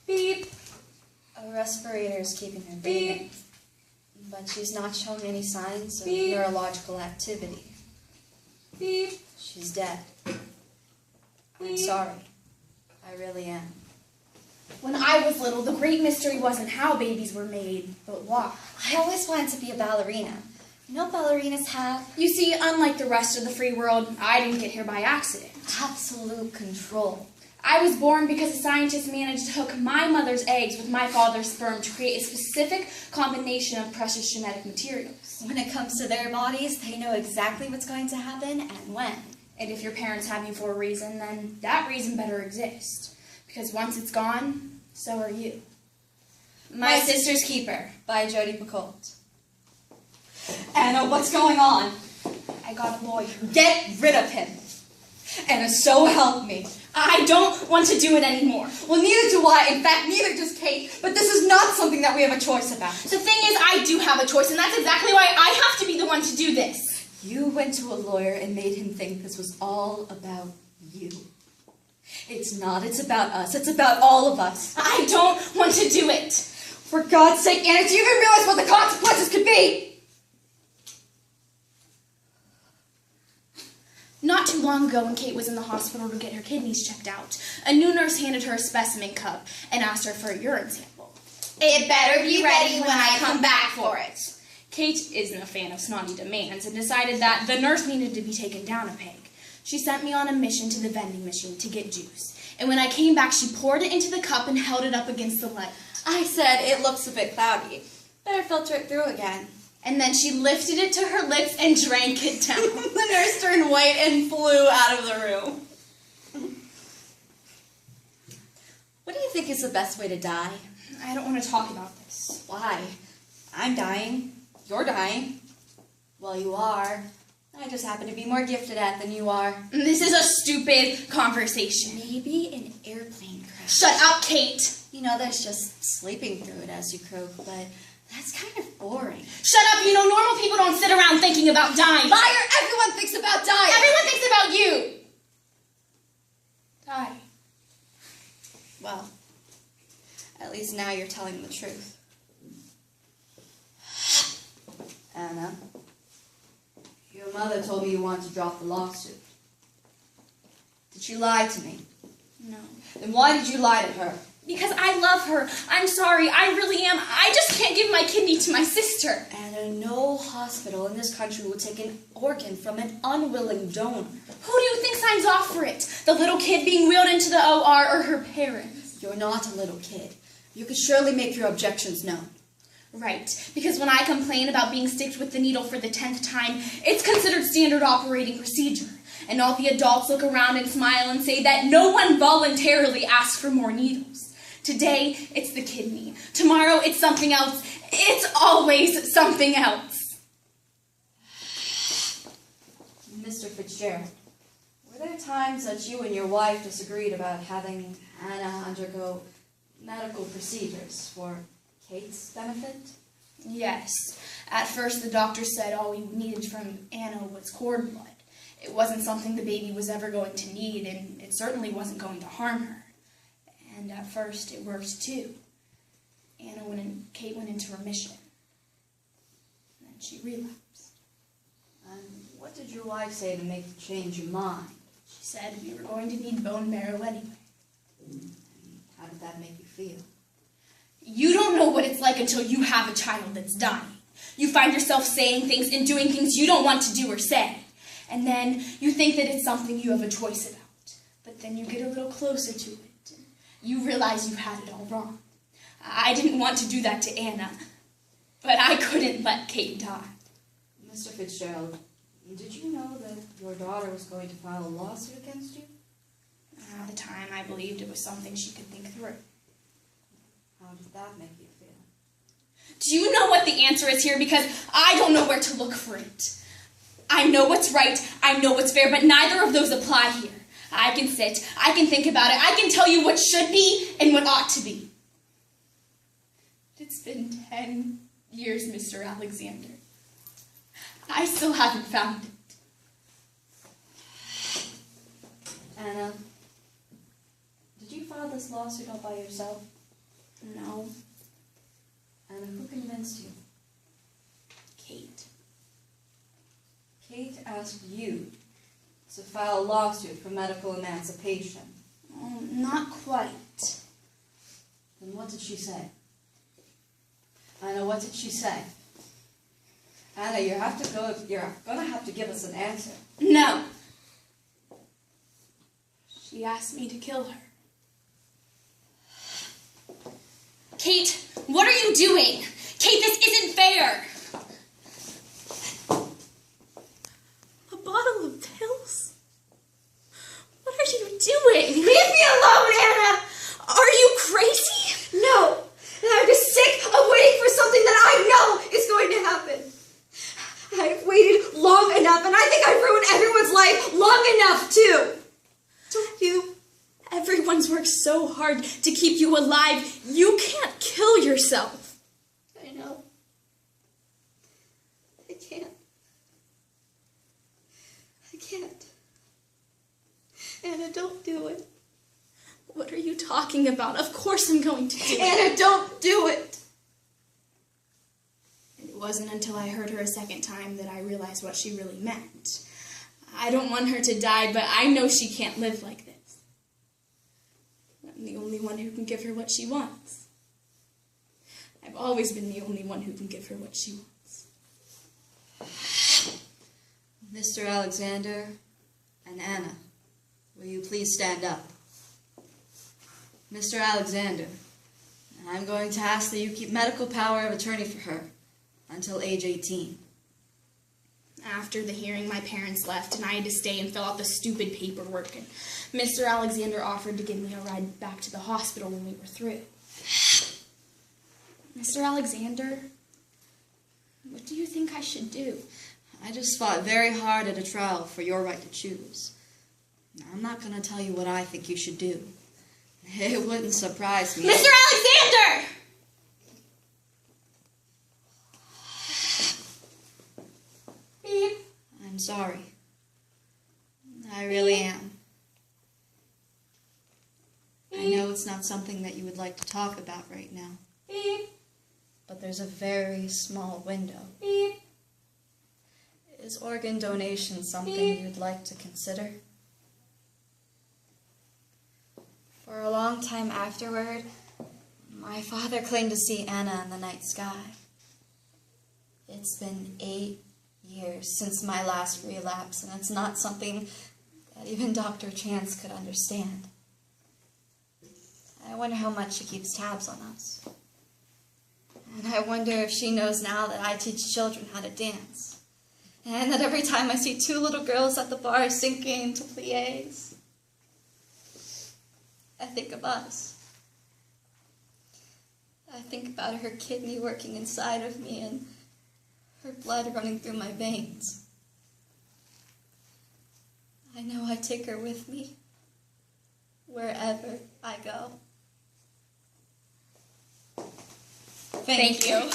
Beep. A respirator is keeping her breathing. Beep. But she's not showing any signs of Beep. neurological activity. Beep. She's dead. I'm Beep. sorry. I really am. When I was little, the great mystery wasn't how babies were made, but why. I always wanted to be a ballerina. You know ballerinas have You see, unlike the rest of the free world, I didn't get here by accident. absolute control. I was born because a scientist managed to hook my mother's eggs with my father's sperm to create a specific combination of precious genetic materials. When it comes to their bodies, they know exactly what's going to happen and when. And if your parents have you for a reason, then that reason better exist. Because once it's gone, so are you. My Sister's Keeper by Jodi Picoult. Anna, what's going on? I got a lawyer. Get rid of him. Anna, so help me. I don't want to do it anymore. Well, neither do I. In fact, neither does Kate. But this is not something that we have a choice about. The thing is, I do have a choice, and that's exactly why I have to be the one to do this. You went to a lawyer and made him think this was all about you. It's not. It's about us. It's about all of us. I don't want to do it. For God's sake, Anna, do you even realize what the consequences could be? Not too long ago, when Kate was in the hospital to get her kidneys checked out, a new nurse handed her a specimen cup and asked her for a urine sample. It better be ready when I come back for it. Kate isn't a fan of snotty demands and decided that the nurse needed to be taken down a peg. She sent me on a mission to the vending machine to get juice. And when I came back, she poured it into the cup and held it up against the light. I said it looks a bit cloudy. Better filter it through again. And then she lifted it to her lips and drank it down. The nurse turned white and flew out of the room. What do you think is the best way to die? I don't want to talk about this. Why? I'm dying. You're dying. Well, you are. I just happen to be more gifted at than you are. This is a stupid conversation. Maybe an airplane crash. Shut up, Kate! You know, there's just sleeping through it as you croak, but that's kind of boring. Shut up! You know, normal people don't sit around thinking about dying. Liar! Everyone thinks about dying! Everyone thinks about you! Die. Well, at least now you're telling the truth. Anna, your mother told me you wanted to drop the lawsuit. Did she lie to me? No. Then why did you lie to her? Because I love her. I'm sorry. I really am. I just can't give my kidney to my sister. Anna, no hospital in this country will take an organ from an unwilling donor. Who do you think signs off for it? The little kid being wheeled into the OR or her parents? You're not a little kid. You could surely make your objections known. Right, because when I complain about being sticked with the needle for the 10th time, it's considered standard operating procedure. And all the adults look around and smile and say that no one voluntarily asks for more needles. Today, it's the kidney. Tomorrow, it's something else. It's always something else. Mr. Fitzgerald, were there times that you and your wife disagreed about having Anna undergo medical procedures for Kate's benefit? Yes. At first, the doctor said all we needed from Anna was cord blood. It wasn't something the baby was ever going to need, and it certainly wasn't going to harm her. And at first, it worked too. Kate went into remission. And then she relapsed. And what did your wife say to make you change your mind? She said we were going to need bone marrow anyway. And how did that make you feel? You don't know what it's like until you have a child that's dying. You find yourself saying things and doing things you don't want to do or say. And then you think that it's something you have a choice about. But then you get a little closer to it. And you realize you had it all wrong. I didn't want to do that to Anna, but I couldn't let Kate die. Mr. Fitzgerald, did you know that your daughter was going to file a lawsuit against you? At the time, I believed it was something she could think through. How did that make you feel? Do you know what the answer is here? Because I don't know where to look for it. I know what's right, I know what's fair, but neither of those apply here. I can sit, I can think about it, I can tell you what should be and what ought to be. It's been 10 years, Mr. Alexander. I still haven't found it. Anna, did you file this lawsuit all by yourself? No, Anna, who convinced you? Kate. Kate asked you to file a lawsuit for medical emancipation. Not quite. Then what did she say? Anna, what did she say? Anna, you're gonna have to give us an answer. No. She asked me to kill her. Kate, what are you doing? Kate, this isn't fair. A bottle of pills? What are you doing? Leave me alone, Anna! Are you crazy? No! And I'm just sick of waiting for something that I know is going to happen. I've waited long enough, and I think I've ruined everyone's life long enough, too. Don't you? Everyone's worked so hard to keep you alive. You can't kill yourself. I know. I can't. I can't. Anna, don't do it. What are you talking about? Of course I'm going to do it. Anna, don't do it. It wasn't until I heard her a second time that I realized what she really meant. I don't want her to die, but I know she can't live like this. I'm the only one who can give her what she wants. I've always been the only one who can give her what she wants. Mr. Alexander and Anna, will you please stand up? Mr. Alexander, I'm going to ask that you keep medical power of attorney for her until age 18. After the hearing, my parents left, and I had to stay and fill out the stupid paperwork, and Mr. Alexander offered to give me a ride back to the hospital when we were through. Mr. Alexander, what do you think I should do? I just fought very hard at a trial for your right to choose. I'm not going to tell you what I think you should do. It wouldn't surprise me. Mr. Alexander! Beep. I'm sorry. I really am. I know it's not something that you would like to talk about right now. Beep. But there's a very small window. Beep. Is organ donation something Beep. you'd like to consider? For a long time afterward, my father claimed to see Anna in the night sky. It's been 8 years since my last relapse, and it's not something that even Dr. Chance could understand. I wonder how much she keeps tabs on us. And I wonder if she knows now that I teach children how to dance. And that every time I see 2 little girls at the bar sinking into pliés, I think of us. I think about her kidney working inside of me and her blood running through my veins. I know I take her with me wherever I go. Thank you.